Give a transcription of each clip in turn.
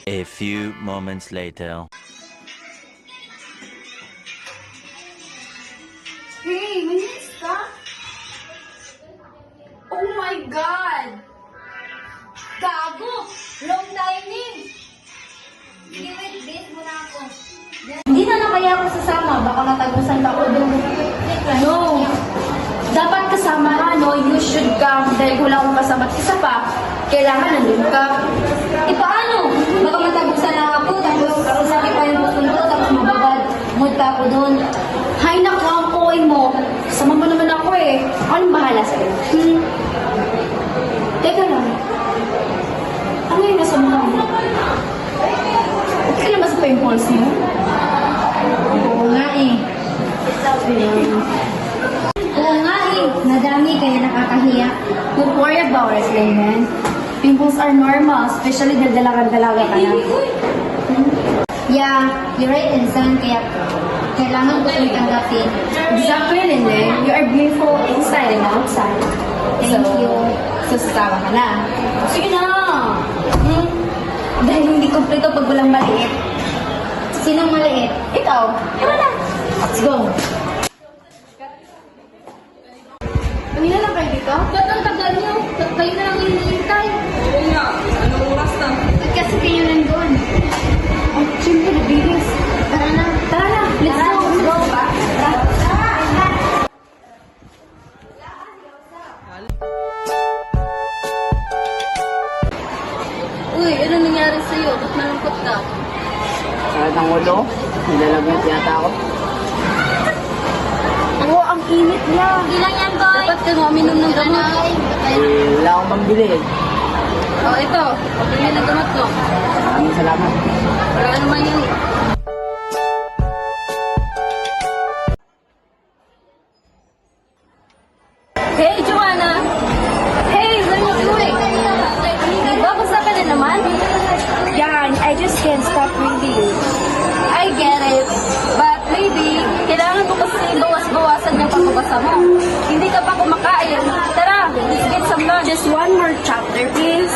A few moments later. Hey, malinis ka? Oh my God! Gago! Long timing! Sige, wait, base muna ako. Hindi na lang kaya ako sasama. Baka natagusan ka ko doon. No! Dapat kasama ka, no? You should come. Dahil wala akong kasama. Isa pa, kailangan nandun ka. E paano? Baka matagusan na ako. Tapos sakit pa yung puso ko. Tapos mababad. Mood pa ako doon. Hay naku, ang OA mo. Kasama mo naman ako eh. Anong bahala sa'yo? Teka lang. Ano yung nasa mukha mo? Okay lang ba sa pimples mo? Oo nga eh. Oo nga eh. Nadami kaya nakakahiya. Don't worry about it, Layman. Pimples are normal, especially dahil dalaga-dalaga ka na. Yeah, you're right, Insan. Kaya kailangan ko yung tanggapin. Exactly, Linley. You are beautiful inside and outside. Thank you. So, sasama ka na. Sige na! Dahil hindi kompleto pag walang maliit. Sinong maliit? Ikaw. Ikaw na. Let's go. Kanina lang kayo dito? Ba't ang tagal niyo? Ba't kayo na lang hinihintay? Oo nga, anong oras na? Ba't kasi kayo nandun? Oh, siyempre, nabilis. Tara na. Tara na. Let's go. Let's go. Tara. Uy, ano nangyari sa'yo? Ba't malungkot ka? Sakit ang ulo, nilalagnat yata ako. Oo, ang init niya. Hindi lang yan, boy. Dapat ka nga uminom ng gamot. Wala akong pambili. Oh, ito. Pabili ng gamot ko. Maraming salamat. Wala naman yun. Hey, Joanna! Hey, what are you doing? Diba, basta ka na naman? Yan, I just can't stop reading. I get it. But maybe, kailangan mo kasi bawas-bawasan yung pagbabasa mo. Hindi ka pa kumakain. Tara, let's get some lunch. Just one more chapter, please.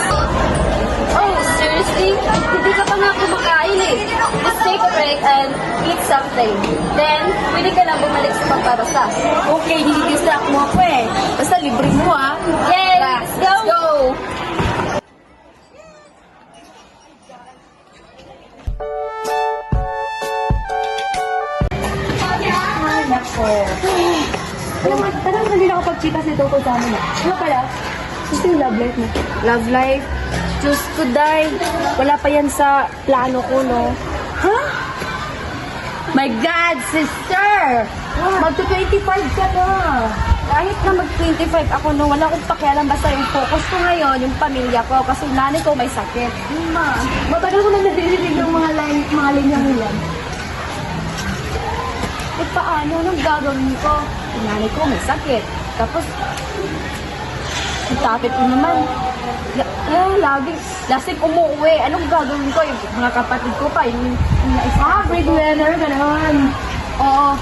Oh, seriously? Hindi ka pa nga kumakain eh. Let's take a break and eat something. Then, pwede ka na bumalik sa pagbabasa. Okay, hindi-distract mo ako eh. Basta libre mo ah. Yay! Let's go! Let's go! Ay, nako. Parang hindi nakapag-chikas nito ko sa amin. Ano pala? Gusto yung love life mo? Love life? Diyos ko, Day. Wala pa yan sa plano ko, no? Ha? My God, sister! Mag-25 ka na. Kahit na mag-25 ako, no, wala akong pakialam. Basta yung focus ko ngayon, yung pamilya ko. Kasi nanay ko may sakit. Ma, matagal ko na nadidinig ng mga linyang yan. Eh, paano? Anong gagawin ko? Yung nanay ko may sakit. Tapos, ang tapit ko naman. Lasing umuwi. Anong gagawin ko? Yung mga kapatid ko pa, yung naisa. Breadwinner, gano'n. Oo.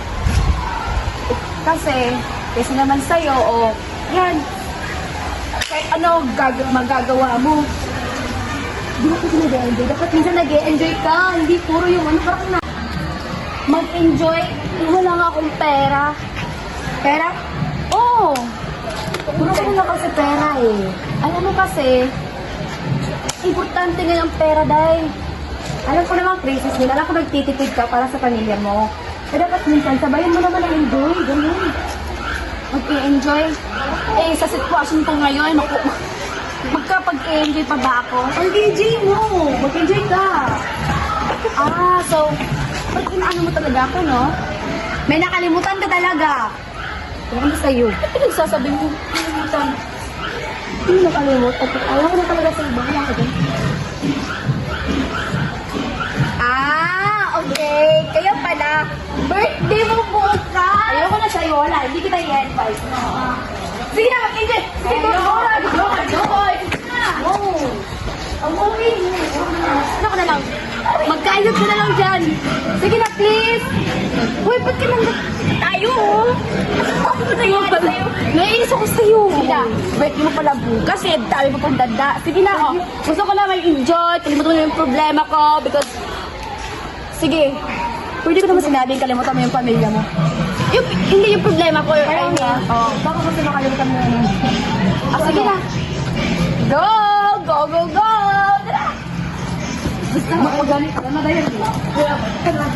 Kasi naman sa'yo, yan. Kahit ano magagawa mo. Hindi mo kasi nag-enjoy. Dapat minsan nag-enjoy ka. Hindi puro yung ano, parang na. Mag-enjoy. Wala nga akong pera. Pera? Oo. Puro ko na kasi pera eh. Alam mo kasi, importante nga yung pera, Day. Alam ko naman, crisis nila. Alam ko nagtitipid ka para sa pamilya mo. Kaya dapat minsan, sabayan mo naman ang enjoy. Ganyan. Mag-i-enjoy. Eh, sa sitwasyon ko ngayon, magkapag-enjoy pa ba ako? Ang enjoy mo. Mag-enjoy ka. So, ba't inaano mo talaga ako, no? May nakalimutan ka talaga. Ano ba sa'yo? Ba't pinagsasabi mo? Nakalimutan. Hindi nakalimutan. Ayaw ko na talaga sa iba. Wala ka dyan. Okay. Kaya pala, birthday mo bukas. Ayaw ko na sa'yo. Wala. Hindi kita i-advise. No. Sige na, mag-enjoy. Sige, go. Go. Ang movie. Ano ko na lang? Magkainot ko na lang dyan. Sige na, please. Uy, ba't ka nang... Tayo! Tayo pala. Naiinis ako sa'yo. Sila, wait mo pala bukas eh. Dami mo pang dada. Sige na, oh. Gusto ko lang mag-enjoy. Kalimutan mo na yung problema ko because... Sige. Pwede ko naman sinabing kalimutan mo yung pamilya mo. Hindi yung problema ko. Ay, oh. Baka kasi makalimutan mo yun. Ah, sige na. Go! Go, go, go! Tara! Basta makagamit ka na dahil. Tara.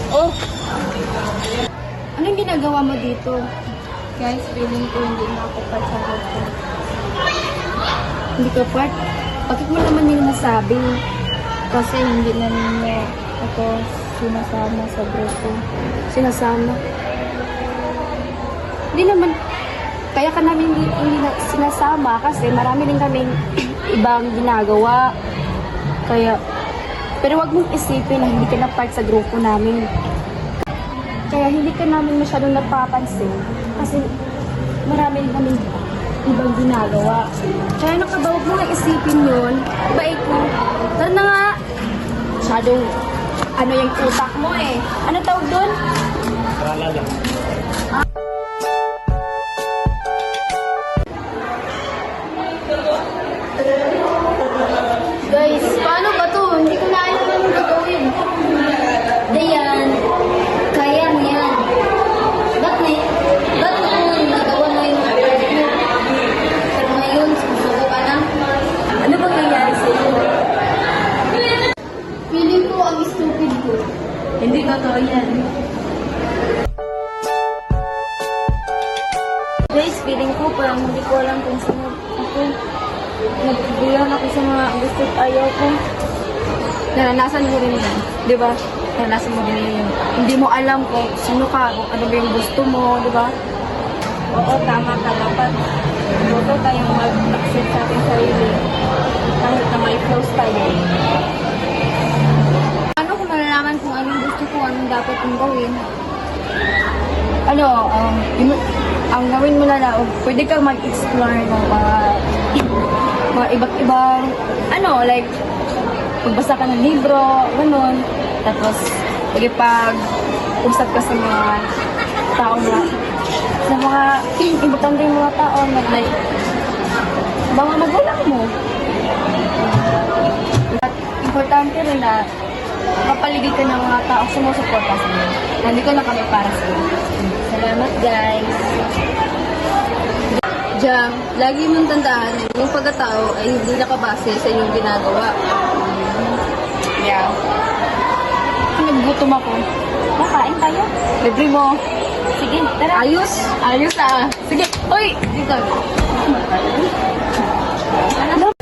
Oh! Anong ginagawa mo dito? Guys, feeling ko hindi na ako pa sa hotel. Hindi ka part? Bakit mo naman yun nasabi? Kasi hindi na ninyo ako sinasama sa grupo. Sinasama? Hindi naman, kaya ka namin hindi na sinasama kasi marami din kaming ibang ginagawa. Pero wag mong isipin na hindi ka na part sa grupo namin. Kaya hindi ka namin masyadong napapansin kasi marami din kaming ibang ginagawa. Kaya nakabawag mo nga isipin yun. Bait mo. Tara na nga. Masyadong ano yung utak mo eh. Ano tawag doon? Guys, paano ba to? Hindi ko na alam anong gagawin. Dayan, kaya mo yan. Ba't noon nagawa mo yung part mo? Pero ngayon, susuko ka na? Ano ba nangyari sa'yo? Feeling ko ang stupid ko. Hindi totoo yan. Guys, feeling ko parang hindi ko alam kung saan ako. Nagbibilang ako sa mga gusto at ayaw ko. Naranasan mo rin yan. Di ba? Naranasan mo rin yun. Hindi mo alam kung sino ka, kung ano ba yung gusto mo, di ba? Oo, tama ka. Dapat gusto tayong mag-accept sa ating sarili. Kahit na may flaws tayo. Paano ko malalaman kung anong gusto ko, anong dapat kong gawin? Ano, ang gawin mo na lang, pwede kang mag-explore ng mga iba't ibang, like, magbasa ka ng libro, ganun. Tapos, pag-usap ka sa mga tao na, sa mga importanteng mga tao na, like, mga magulang mo. At importante rin na mapaligid ka ng mga tao sumusuporta sa iyo. Nandito na kami para sa iyo. Salamat, guys. Jam, lagi mong tandaan, yung pagkatao ay hindi nakabase sa inyong ginagawa. Yeah. Naggutom ako. Nakain tayo. Libre mo. Sige, tara. Ayos! Ayos ah. Sige. Uy! Dito. Ano?